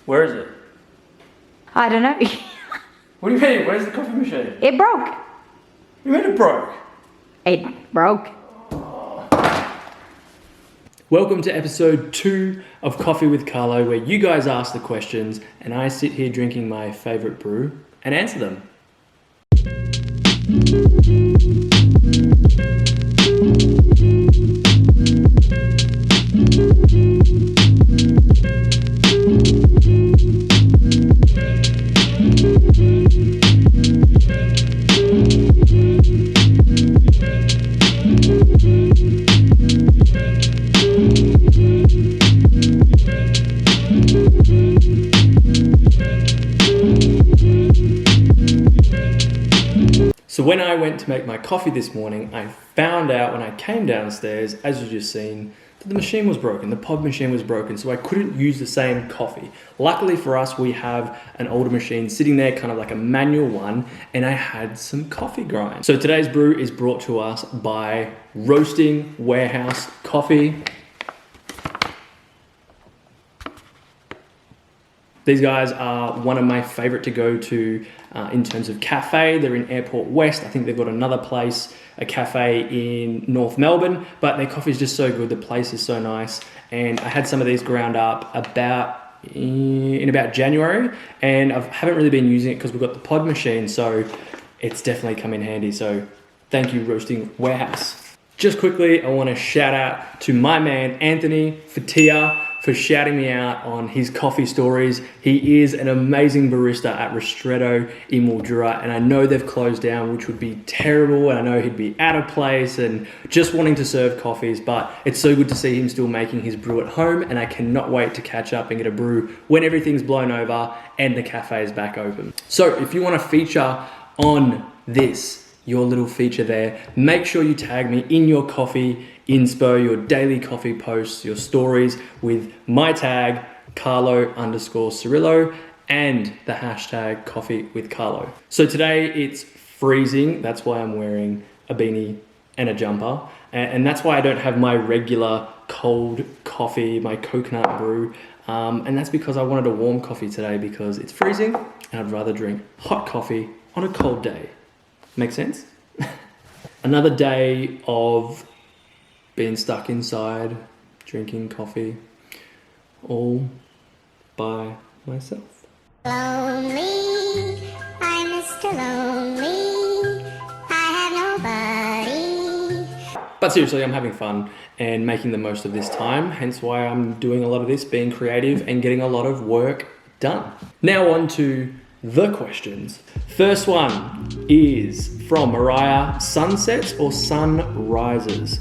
Where is it? I don't know. What do you mean? Where's the coffee machine? It broke. What do you mean it broke? It broke. Welcome to episode 2 of Coffee with Carlo, where you guys ask the questions and I sit here drinking my favorite brew and answer them. So when I went to make my coffee this morning, I found out when I came downstairs, as you just seen, that the machine was broken, the pod machine was broken, so I couldn't use the same coffee. Luckily for us, we have an older machine sitting there, kind of like a manual one, and I had some coffee grind. So today's brew is brought to us by Roasting Warehouse Coffee. These guys are one of my favorite to go to in terms of cafe. They're in Airport West. I think they've got another place, a cafe in North Melbourne, but their coffee is just so good. The place is so nice. And I had some of these ground up in about January, and I haven't really been using it because we've got the pod machine, so it's definitely come in handy. So thank you, Roasting Warehouse. Just quickly, I want to shout out to my man, Anthony Fatia, for shouting me out on his coffee stories. He is an amazing barista at Ristretto in Mildura, and I know they've closed down, which would be terrible, and I know he'd be out of place and just wanting to serve coffees, but it's so good to see him still making his brew at home, and I cannot wait to catch up and get a brew when everything's blown over and the cafe is back open. So if you want to feature on this, your little feature there, make sure you tag me in your coffee inspo, your daily coffee posts, your stories with my tag, Carlo_Cirillo, and the hashtag coffee with Carlo. So today it's freezing. That's why I'm wearing a beanie and a jumper. And that's why I don't have my regular cold coffee, my coconut brew. And that's because I wanted a warm coffee today because it's freezing and I'd rather drink hot coffee on a cold day. Make sense? Another day of being stuck inside, drinking coffee, all by myself. Lonely, I'm Mr. Lonely, I have nobody. But seriously, I'm having fun and making the most of this time, hence why I'm doing a lot of this, being creative and getting a lot of work done. Now on to the questions. First one is from Mariah: sunsets or sunrises?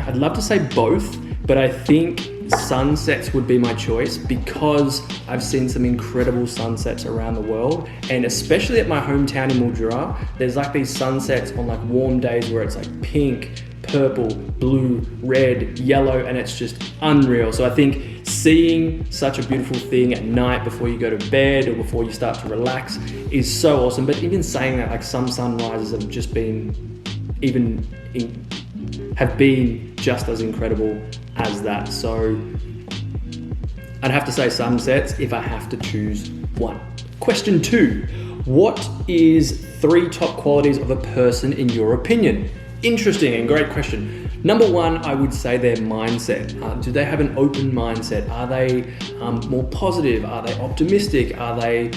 I'd love to say both, but I think sunsets would be my choice because I've seen some incredible sunsets around the world, and especially at my hometown in Mildura, there's like these sunsets on like warm days where it's like pink, purple, blue, red, yellow, and it's just unreal. So I think seeing such a beautiful thing at night before you go to bed or before you start to relax is so awesome. But even saying that, like some sunrises have just been just as incredible as that. So I'd have to say sunsets if I have to choose one. Question 2, what is 3 top qualities of a person in your opinion? Interesting and great question. Number 1, I would say their mindset. Do they have an open mindset? Are they more positive? Are they optimistic? Are they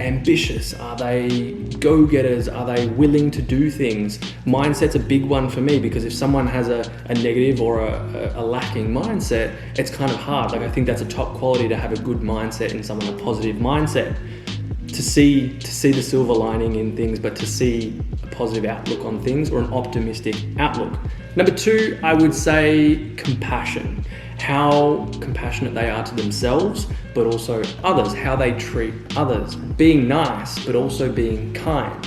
ambitious? Are they go-getters? Are they willing to do things? Mindset's a big one for me because if someone has a negative or a lacking mindset, it's kind of hard. Like I think that's a top quality, to have a good mindset in someone, a positive mindset. To see the silver lining in things, but to see a positive outlook on things or an optimistic outlook. Number 2, I would say compassion. How compassionate they are to themselves, but also others, how they treat others. Being nice, but also being kind.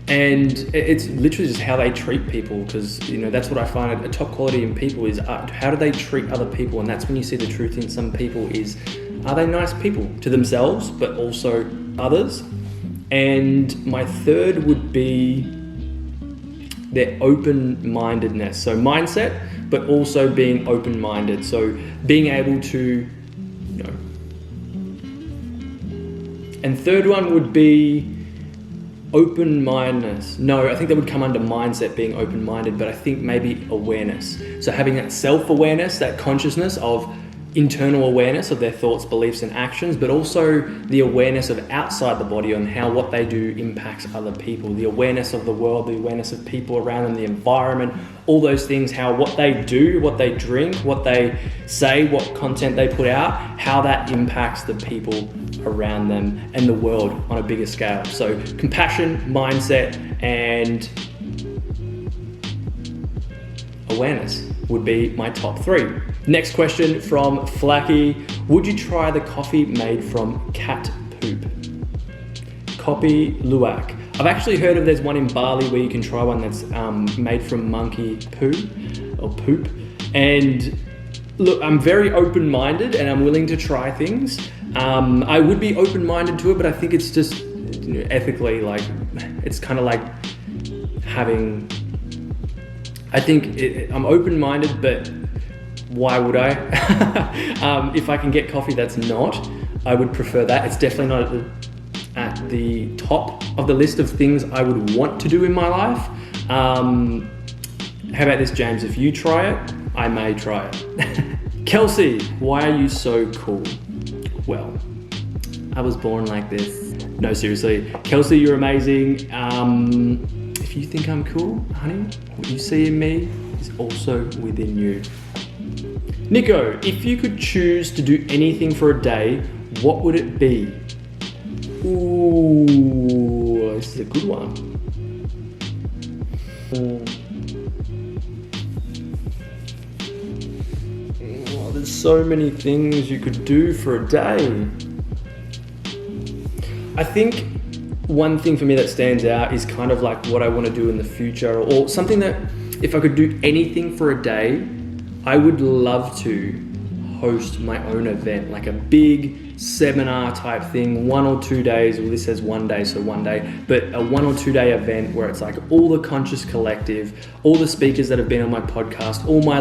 And it's literally just how they treat people, because that's what I find a top quality in people is how do they treat other people, and that's when you see the truth in some people is, are they nice people to themselves, but also others? And my third would be their open-mindedness. So mindset, but also being open-minded. So being able to, you know. And third one would be open-mindedness. No, I think that would come under mindset, being open-minded, but I think maybe awareness. So having that self-awareness, that consciousness of internal awareness of their thoughts, beliefs, and actions, but also the awareness of outside the body on how what they do impacts other people, the awareness of the world, the awareness of people around them, the environment, all those things, how what they do, what they drink, what they say, what content they put out, how that impacts the people around them and the world on a bigger scale. So compassion, mindset, and awareness would be my top 3. Next question from Flacky. Would you try the coffee made from cat poop? Kopi Luwak. I've actually heard of, there's one in Bali where you can try one that's made from monkey poo or poop. And look, I'm very open-minded and I'm willing to try things. I would be open-minded to it, but I think it's just, you know, ethically, like, it's kind of like having, I think I'm open-minded, but why would I? If I can get coffee that's not, I would prefer that. It's definitely not at the top of the list of things I would want to do in my life. How about this, James? If you try it, I may try it. Kelsey, why are you so cool? Well, I was born like this. No, seriously. Kelsey, you're amazing. If you think I'm cool, honey, what you see in me is also within you. Nico, if you could choose to do anything for a day, what would it be? Ooh, this is a good one. Oh, there's so many things you could do for a day. I think one thing for me that stands out is kind of like what I want to do in the future, or something that if I could do anything for a day, I would love to host my own event, like a big seminar type thing, 1 or 2 days. Well, this says 1 day, so 1 day, but a 1 or 2 day event where it's like all the Conscious Collective, all the speakers that have been on my podcast, all my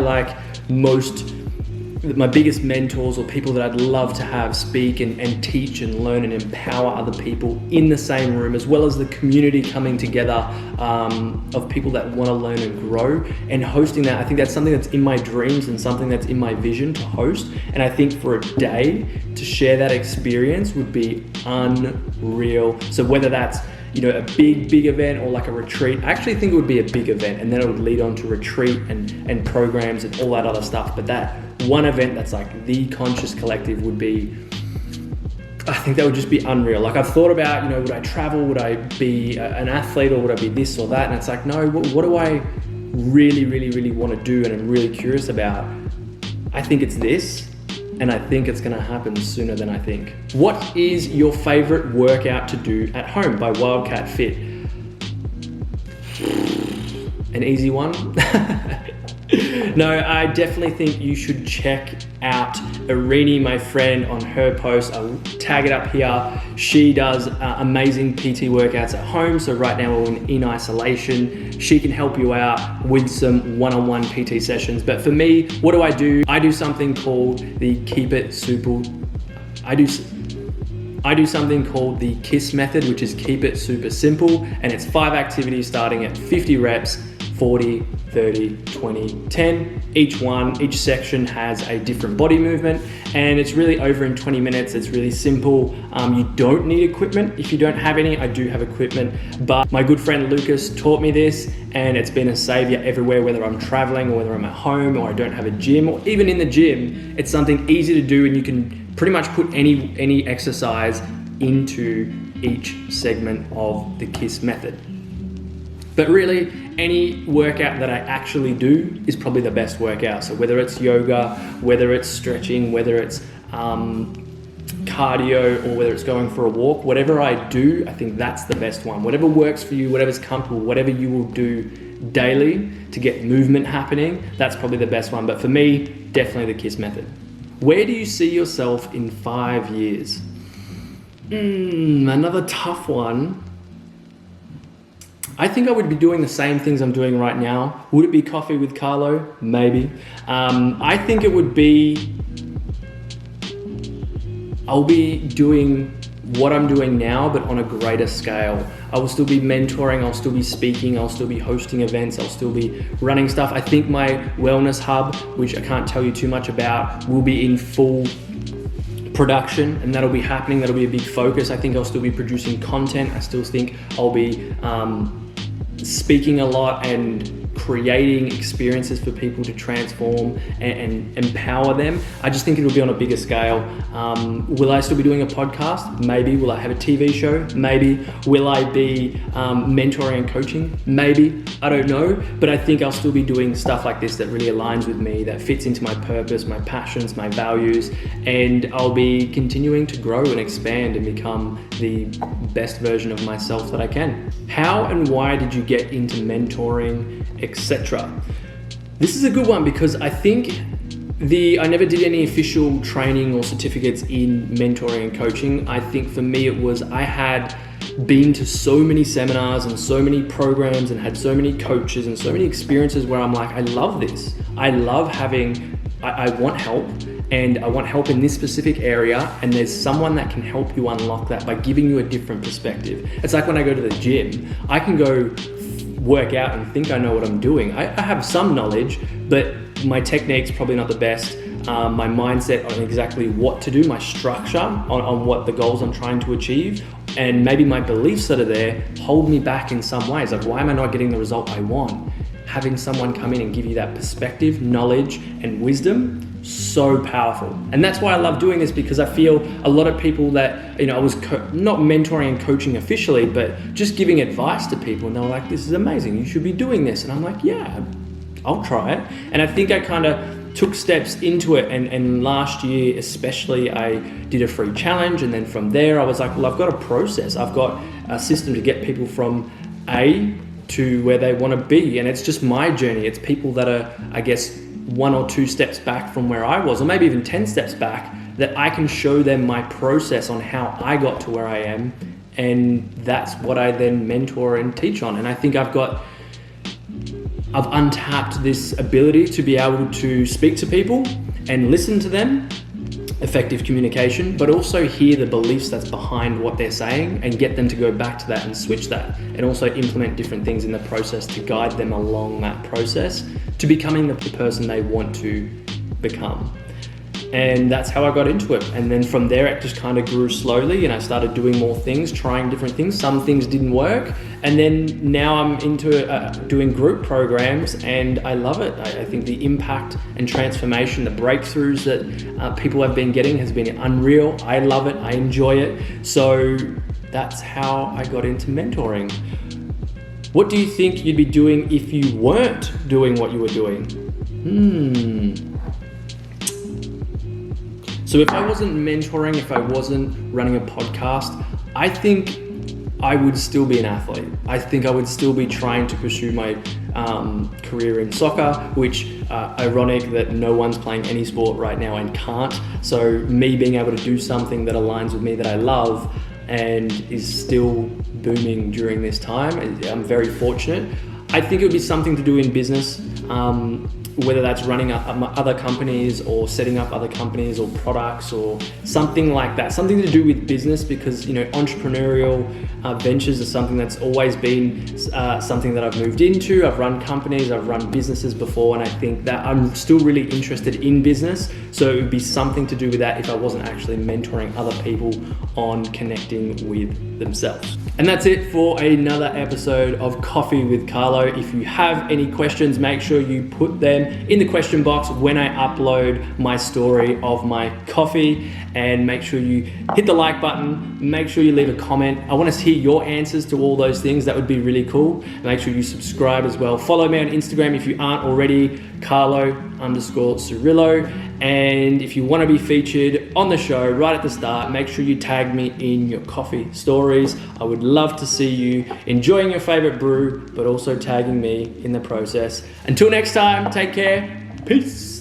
my biggest mentors or people that I'd love to have speak and teach and learn and empower other people in the same room, as well as the community coming together of people that want to learn and grow. And hosting that, I think that's something that's in my dreams and something that's in my vision to host. And I think for a day to share that experience would be unreal. So whether that's, you know, a big event or like a retreat, I actually think it would be a big event, and then it would lead on to retreat and programs and all that other stuff. But that one event that's like the Conscious Collective would be, I think that would just be unreal. Like I've thought about, you know, would I travel? Would I be an athlete, or would I be this or that? And it's like, no, what do I really want to do and I'm really curious about? I think it's this. And I think it's gonna happen sooner than I think. What is your favorite workout to do at home by Wildcat Fit? An easy one? No, I definitely think you should check out Irini, my friend, on her post. I'll tag it up here. She does amazing PT workouts at home. So right now we're in isolation. She can help you out with some one-on-one PT sessions. But for me, what do? I do something called the Keep It Super. I do something called the KISS method, which is Keep It Super Simple. And it's 5 activities starting at 50 reps, 40, 30, 20, 10. Each section has a different body movement, and it's really over in 20 minutes. It's really simple. You don't need equipment. If you don't have any, I do have equipment, but my good friend Lucas taught me this, and it's been a savior everywhere, whether I'm traveling or whether I'm at home or I don't have a gym, or even in the gym. It's something easy to do, and you can pretty much put any exercise into each segment of the KISS method. But really, any workout that I actually do is probably the best workout. So whether it's yoga, whether it's stretching, whether it's cardio, or whether it's going for a walk, whatever I do, I think that's the best one. Whatever works for you, whatever's comfortable, whatever you will do daily to get movement happening, that's probably the best one. But for me, definitely the KISS method. Where do you see yourself in 5 years? Another tough one. I think I would be doing the same things I'm doing right now. Would it be Coffee with Carlo? Maybe. I think it would be, I'll be doing what I'm doing now, but on a greater scale. I will still be mentoring, I'll still be speaking, I'll still be hosting events, I'll still be running stuff. I think my wellness hub, which I can't tell you too much about, will be in full production, and that'll be happening. That'll be a big focus. I think I'll still be producing content. I still think I'll be speaking a lot and creating experiences for people to transform and empower them. I just think it'll be on a bigger scale. Will I still be doing a podcast? Maybe. Will I have a TV show? Maybe. Will I be mentoring and coaching? Maybe. I don't know. But I think I'll still be doing stuff like this that really aligns with me, that fits into my purpose, my passions, my values, and I'll be continuing to grow and expand and become the best version of myself that I can. How and why did you get into mentoring, etc.? This is a good one because I think I never did any official training or certificates in mentoring and coaching. I think for me it was, I had been to so many seminars and so many programs and had so many coaches and so many experiences where I'm like, I love this. I love having, I want help, and I want help in this specific area, and there's someone that can help you unlock that by giving you a different perspective. It's like when I go to the gym, I can go work out and think I know what I'm doing. I have some knowledge, but my technique's probably not the best. My mindset on exactly what to do, my structure on what the goals I'm trying to achieve, and maybe my beliefs that are there hold me back in some ways. Like, why am I not getting the result I want? Having someone come in and give you that perspective, knowledge, and wisdom, so powerful. And that's why I love doing this, because I feel a lot of people that, I was not mentoring and coaching officially, but just giving advice to people, and they were like, this is amazing, you should be doing this. And I'm like, yeah, I'll try it. And I think I kind of took steps into it, and last year especially, I did a free challenge, and then from there I was like, well, I've got a process, I've got a system to get people from A to where they want to be, and it's just my journey. It's people that are, I guess, 1 or 2 steps back from where I was, or maybe even 10 steps back, that I can show them my process on how I got to where I am, and that's what I then mentor and teach on. And I think I've untapped this ability to be able to speak to people and listen to them, effective communication, but also hear the beliefs that's behind what they're saying and get them to go back to that and switch that, and also implement different things in the process to guide them along that process to becoming the person they want to become. And that's how I got into it. And then from there, it just kind of grew slowly, and I started doing more things, trying different things. Some things didn't work. And then now I'm into doing group programs, and I love it. I think the impact and transformation, the breakthroughs that people have been getting has been unreal. I love it. I enjoy it. So that's how I got into mentoring. What do you think you'd be doing if you weren't doing what you were doing? So if I wasn't mentoring, if I wasn't running a podcast, I think I would still be an athlete. I think I would still be trying to pursue my career in soccer, which ironic that no one's playing any sport right now and can't. So me being able to do something that aligns with me, that I love, and is still booming during this time, I'm very fortunate. I think it would be something to do in business. Whether that's running other companies or setting up other companies or products or something like that, something to do with business, because entrepreneurial ventures are something that's always been something that I've moved into. I've run companies, I've run businesses before, and I think that I'm still really interested in business, so it would be something to do with that if I wasn't actually mentoring other people on connecting with themselves. And that's it for another episode of Coffee with Carlo. If you have any questions, make sure you put them in the question box when I upload my story of my coffee, and make sure you hit the like button, make sure you leave a comment. I want to hear your answers to all those things. That would be really cool. Make sure you subscribe as well. Follow me on Instagram if you aren't already, Carlo_Cirillo. And if you want to be featured on the show right at the start, make sure you tag me in your coffee stories. I would love to see you enjoying your favorite brew, but also tagging me in the process. Until next time, take care. Peace.